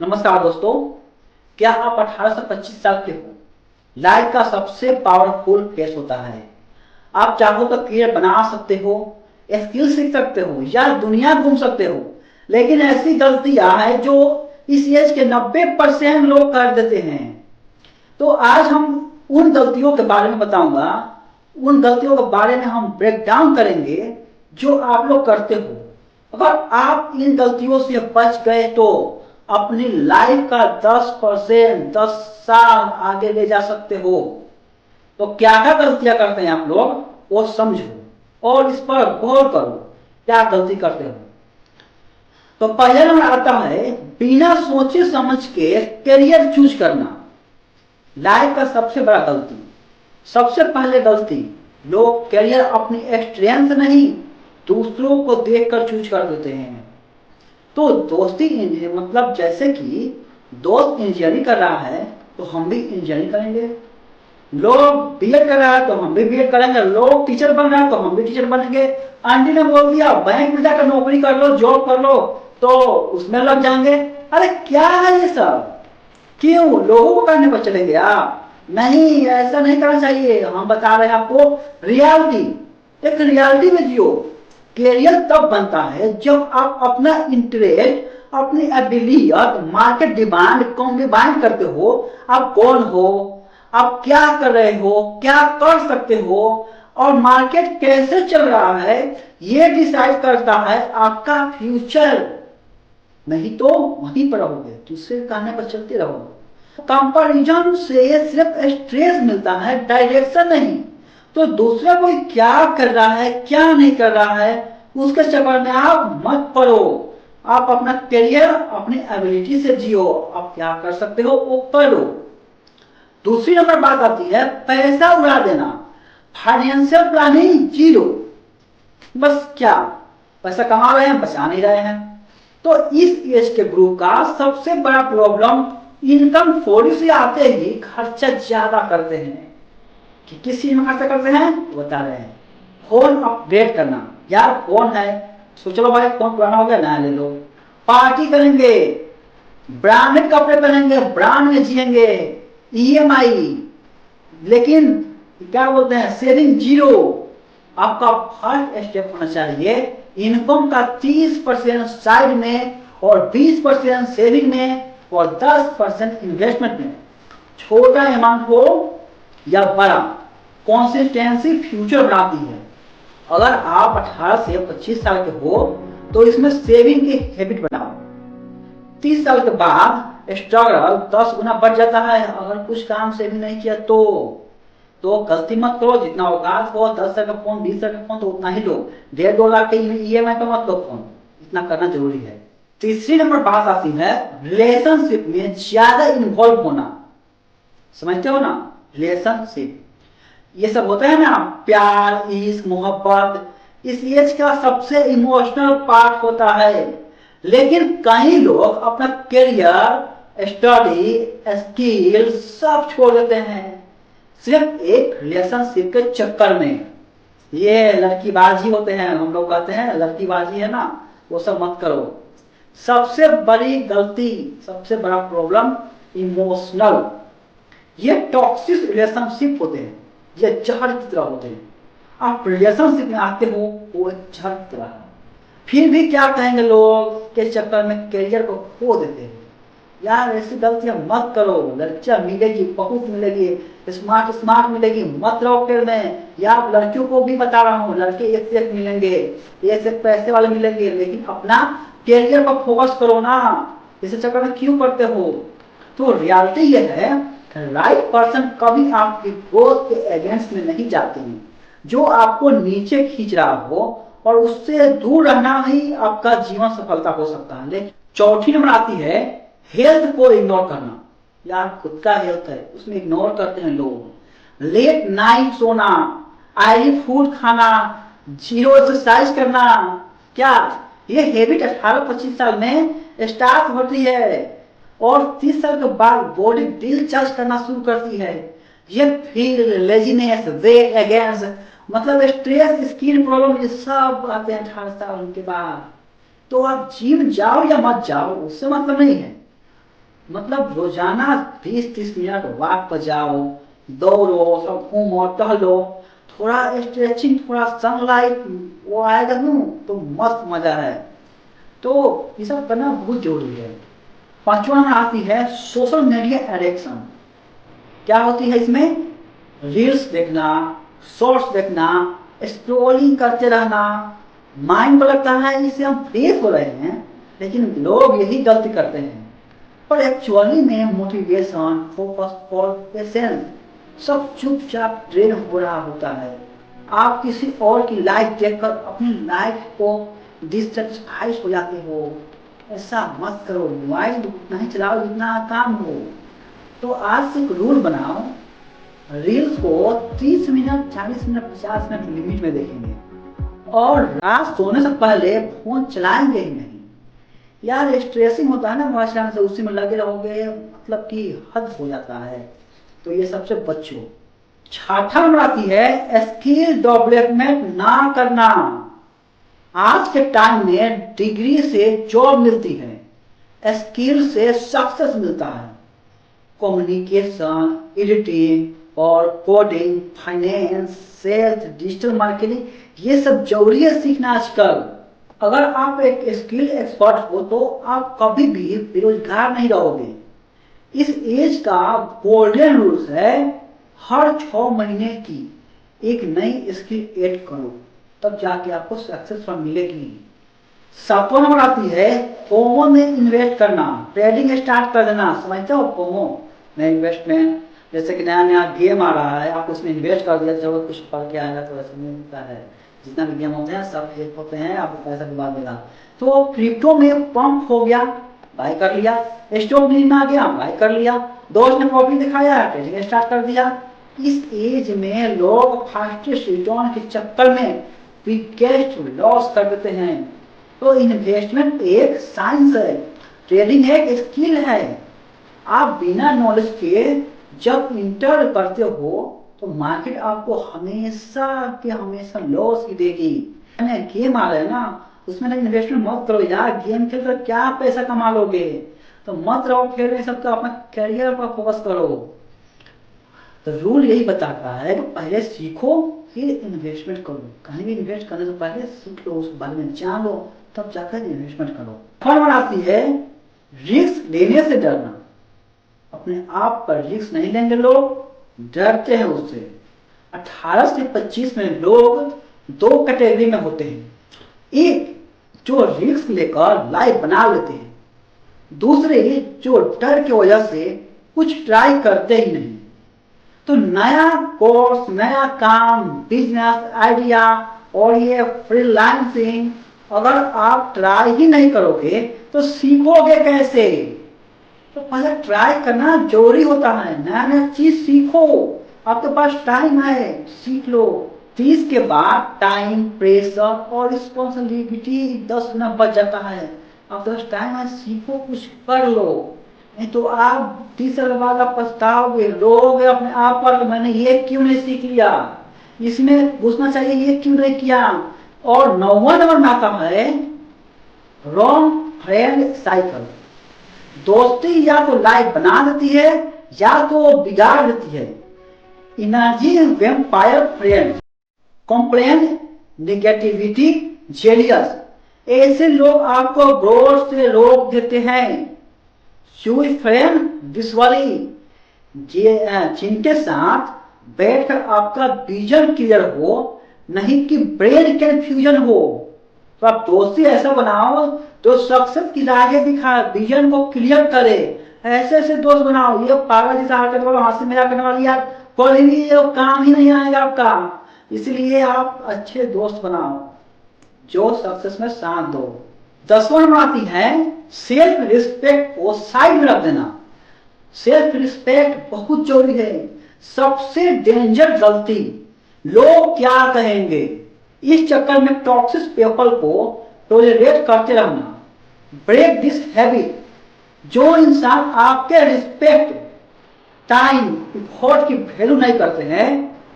नमस्कार दोस्तों, क्या आप 18 से 25 साल के हो? लाइफ का सबसे पावरफुल फेस होता है। आप चाहो तो करियर बना सकते हो, स्किल सीख सकते हो या दुनिया घूम सकते हो। लेकिन ऐसी गलतियां हैं जो इस एज के 90% लोग कर देते हैं। तो आज हम उन गलतियों के बारे में बताऊंगा। उन गलतियों के बारे में हम ब्रेक डाउन करेंगे जो आप लोग करते हो। अगर आप इन गलतियों से बच गए तो अपनी लाइफ का 10% 10 साल आगे ले जा सकते हो। तो क्या क्या गलतियां करते हैं आप लोग वो समझो और इस पर गौर करो, क्या गलती करते हो। तो पहले नंबर आता है बिना सोचे समझ के करियर चूज करना। लाइफ का सबसे बड़ा गलती, सबसे पहले गलती, लोग करियर अपनी स्ट्रेंथ नहीं दूसरों को देखकर चूज कर देते हैं। तो दोस्ती मतलब जैसे कि दोस्त इंजीनियरिंग कर रहा है तो हम भी इंजीनियरिंग करेंगे, लोग बीएड कर रहा है तो हम भी बीएड करेंगे, लोग टीचर बन रहा है तो हम भी टीचर बनेंगे। आंटी ने बोल दिया बैंक में जाकर नौकरी कर लो, जॉब कर लो, तो उसमें लग जाएंगे। अरे क्या है ये सब, क्यों लोगों को करने पर चले गया? नहीं, ऐसा नहीं करना चाहिए। हम बता रहे हैं आपको रियलिटी, एक रियलिटी में जियो। कैरियर तब बनता है जब आप अपना इंटरेस्ट, अपनी एबिलियत, मार्केट डिमांड कॉम्बिनाइन करते हो। आप कौन हो, आप क्या कर रहे हो, क्या कर सकते हो और मार्केट कैसे चल रहा है, ये डिसाइड करता है आपका फ्यूचर। नहीं तो वहीं पर रहोगे, दूसरे कहने पर चलते रहोगे। कंपैरिजन से सिर्फ स्ट्रेस मिलता है, डायरेक्शन नहीं। तो दूसरा कोई क्या कर रहा है, क्या नहीं कर रहा है, उसके चक्कर में आप मत पड़ो। आप अपना करियर अपनी एबिलिटी से जियो। आप क्या कर सकते हो वो करो। दूसरी नंबर बात आती है पैसा उड़ा देना। Financial planning zero. बस क्या, पैसा कमा रहे हैं, बचा नहीं रहे हैं। तो इस एज के ग्रुप का सबसे बड़ा प्रॉब्लम, इनकम थोड़ी सी आते ही खर्चा ज्यादा करते हैं। कि किस चीज में खर्चा करते हैं बता रहे हैं। फोन अपग्रेड करना, यार फोन है तो चलो भाई फोन पुराना हो गया नया ले लो। पार्टी करेंगे, ब्रांडेड कपड़े पहनेंगे, ब्रांड में जिएंगे, ईएमआई। लेकिन क्या बोलते हैं, सेविंग जीरो। आपका फर्स्ट स्टेप होना चाहिए इनकम का 30% साइड में और 20% सेविंग में और 10% इन्वेस्टमेंट में। छोटा अमाउंट हो या बड़ा, कंसिस्टेंसी फ्यूचर बनाती है। अगर आप 18 से 25 साल के हो तो इसमें सेविंग की हैबिट बनाओ। 30 साल के बाद स्ट्रगल 10 गुना बढ़ जाता है अगर कुछ काम सेविंग नहीं किया तो गलती मत करो। जितना औकात हो 10 हजार का फोन, 20 हजार का फोन तो उतना ही लो। 1.5-2 लाख के ईएमआई पे मत लो फोन, इतना करना जरूरी है। तीसरी नंबर बात आती है रिलेशनशिप में ज्यादा इन्वॉल्व होना। समझते हो ना, रिलेशनशिप ये सब होता है ना, प्यार, इश्क, मोहब्बत, इस एज का सबसे इमोशनल पार्ट होता है। लेकिन कई लोग अपना करियर, स्टडी, स्किल सब छोड़ देते हैं सिर्फ एक रिलेशनशिप के चक्कर में। ये लड़कीबाजी होते हैं, हम लोग कहते हैं लड़कीबाजी है ना, वो सब मत करो। सबसे बड़ी गलती, सबसे बड़ा प्रॉब्लम इमोशनल, ये टॉक्सिक रिलेशनशिप होते हैं, ये जहर की तरह होते हैं। आप रिलेशनशिप में आते हो वो एक जहर की तरह है। फिर भी क्या कहेंगे लोग के चक्कर में करियर को खो देते हैं। यार ऐसी गलतियां मत करो। लड़कियां मिलेगी, बहुत मिलेगी, स्मार्ट स्मार्ट मिलेगी, मत रहो फिर में। या आप लड़कियों को भी बता रहा हूँ, लड़के एक से एक मिलेंगे, एक से पैसे वाले मिलेंगे, लेकिन अपना करियर पर फोकस करो ना। इस चक्कर में क्यों पड़ते हो? तो रियलिटी ये है, राइट पर्सन कभी आपकी ग्रोथ के अगेंस्ट में नहीं जाते हैं। जो आपको नीचे खींच रहा हो और उससे दूर रहना ही आपका जीवन सफलता हो सकता है। लेकिन चौथी नंबर आती है हेल्थ को इग्नोर करना। यार खुद का हेल्थ है उसमें इग्नोर करते हैं लोग। लेट नाइट सोना, ऑयली फूड खाना, जीरो एक्सरसाइज करना। क्या ये हैबिट 18-25 साल में स्टार्ट होती है और 30 साल के बाद बॉडी दिलचस्प करना शुरू करती है। ये फील, लेजीनेस, वेट अगेंस्ट, मतलब स्ट्रेस, स्किन प्रॉब्लम, ये सब आते हैं 18 साल के बाद। तो आप जिम जाओ या मत जाओ उससे मतलब नहीं है। मतलब रोजाना 20-30 मिनट वॉक पर जाओ, दौड़ो, सब घूमो टहलो, थोड़ा स्ट्रेचिंग, थोड़ा सनलाइट वो आएगा ना तो मस्त मजा है। तो ये सब करना बहुत जरूरी है। पांचवा नंबर आती है सोशल मीडिया एडिक्शन। क्या होती है इसमें? रील्स देखना, शॉर्ट्स देखना, स्क्रॉलिंग करते रहना। माइंड को लगता है इससे हम फ्रेश हो रहे हैं, लेकिन लोग यही गलती करते हैं। पर एक्चुअली में मोटिवेशन, फोकस और पेशेंस सब चुपचाप ट्रेन हो रहा होता है। आप किसी और की लाइफ देखकर अपनी लाइफ को डिससेटिस्फाइड हो जाते हो। ऐसा मत करो, मोबाइल उतना ही चलाओ जितना काम हो। तो आज से एक रूल बनाओ, रील्स को 30 मिनट, 40 मिनट, 50 मिनट लिमिट में देखेंगे, और रात सोने से पहले फोन चलाएंगे ही नहीं। यार स्ट्रेसिंग होता है ना मोबाइल चलाने से, उसी में लगे रहोगे, मतलब कि हद हो जाता है। तो ये सबसे बचो। छठा नंबर आती है स्किल डेवलपमेंट ना करना। आज के टाइम में डिग्री से जॉब मिलती है, स्किल से सक्सेस मिलता है। कम्युनिकेशन, एडिटिंग और coding, finance, sales, digital marketing, ये सब जरूरी है सीखना आजकल। अगर आप एक स्किल एक्सपर्ट हो तो आप कभी भी बेरोजगार नहीं रहोगे। इस एज का गोल्डन रूल्स है, हर 6 महीने की एक नई स्किल ऐड करो, तब जाके आपको सक्सेस मिलेगी। सातवां नंबर आती है पोमो में इन्वेस्ट करना, ट्रेडिंग स्टार्ट कर देना। समझते हो पोमो में इन्वेस्टमेंट? जैसे कि नया नया गेम आ रहा है, आप उसमें इन्वेस्ट कर दिया, जब कुछ पढ़ के आएगा तो ऐसा नहीं होता है। जितना भी गेम होते हैं सब एक होते हैं, आपको पैसा डुबा देगा। तो क्रिप्टो में पंप हो गया, बाय कर लिया। स्टॉक में आ गया, बाय कर लिया। दोस्त ने प्रॉफिट दिखाया, ट्रेडिंग स्टार्ट कर दिया। इस एज में लोग फास्टेस्ट रिटर्न के चक्कर में बिगेस्ट लॉस कर देते हैं। तो इन्वेस्टमेंट एक साइंस है, ट्रेडिंग एक स्किल है। आप बिना नॉलेज के जब इंटर करते हो तो मार्केट आपको हमेशा के हमेशा लॉस ही देगी। गेम आ रहा है ना, उसमें ना इन्वेस्टमेंट मत करो यार, गेम खेलकर क्या पैसा कमा लोगे। तो मत रहो खेल रहे सब, अपना करियर पर फोकस करो। तो रूल यही बताता है कि पहले सीखो फिर इन्वेस्टमेंट करो। कहीं भी इन्वेस्ट करने से पहले सीख लो, उस बारे में जान लो, तब जाकर इन्वेस्टमेंट करो। फॉर्म आती है रिस्क लेने से डरना। अपने आप पर रिस्क नहीं लेंगे लोग, डरते हैं उससे। 18 से 25 में लोग दो कैटेगरी में होते हैं, एक जो रिस्क लेकर लाइफ बना लेते हैं, दूसरे जो डर की वजह से कुछ ट्राई करते ही नहीं। तो नया कोर्स, नया काम, बिजनेस आइडिया और ये फ्रीलांसिंग अगर आप ट्राई ही नहीं करोगे तो सीखोगे कैसे? तो पहले ट्राई करना जरूरी होता है। नया नया चीज सीखो, आपके पास टाइम है, सीख लो। 30 के बाद टाइम, प्रेशर और रिस्पॉन्सिबिलिटी 10 गुना बढ़ जाता है। अब तो टाइम है, सीखो, कुछ कर लो, नहीं तो आप 30 साल बाद आप पछताओगे, रोगे अपने आप पर, मैंने ये क्यों नहीं सीख लिया, इसमें घुसना चाहिए, ये क्यों नहीं किया। और 9वां नंबर में आता है रॉन्ग फ्रेंड साइकिल। दोस्ती या तो लाइफ बना देती है या तो बिगाड़ देती है। Energy vampire friend, complain, negativity, jealous, ऐसे लोग आपको ग्रोथ से रोक देते हैं। सुई फ्रेंड विजुअली, जिनके साथ बैठकर आपका विजन क्लियर हो, नहीं कि ब्रेन कंफ्यूजन हो। तो आप दोस्ती ऐसा बनाओ तो सक्सेस की राहें दिखा, विजन को क्लियर करे। ऐसे ऐसे दोस्त बनाओ, ये पागल जैसा हरकत वाला, हंसी मजाक करने वाली यार कोई भी ये काम ही नहीं आएगा आपका। इसलिए आप अच्छे दोस्त बनाओ जो सक्सेस में साथ दो। 10वां नंबर आती है सेल्फ रिस्पेक्ट को साइड में रख देना। सेल्फ रिस्पेक्ट बहुत जरूरी है। सबसे डेंजर गलती, लोग क्या कहेंगे, इस चक्कर में टॉक्सिक पीपल को टॉलरेट करते रहना। Break this habit. जो इंसान आपके रिस्पेक्ट, टाइम, इफोर्ट की वैल्यू नहीं करते हैं,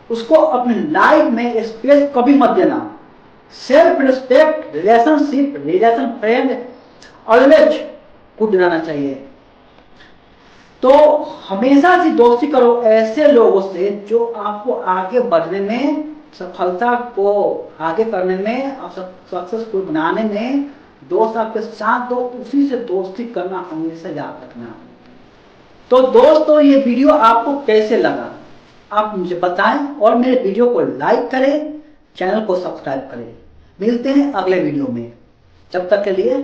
उसको अपनी लाइफ में स्पेस कभी मत देना। Self respect, relation, friend always good रहना चाहिए। तो हमेशा से दोस्ती करो ऐसे लोगों से जो आपको आगे बढ़ने में, सफलता को आगे करने में और सक्सेसफुल बनाने में दोस्त आपके साथ दो, उसी से दोस्ती करना हमेशा याद रखना। तो दोस्तों ये वीडियो आपको कैसे लगा आप मुझे बताएं और मेरे वीडियो को लाइक करें, चैनल को सब्सक्राइब करें। मिलते हैं अगले वीडियो में, तब तक के लिए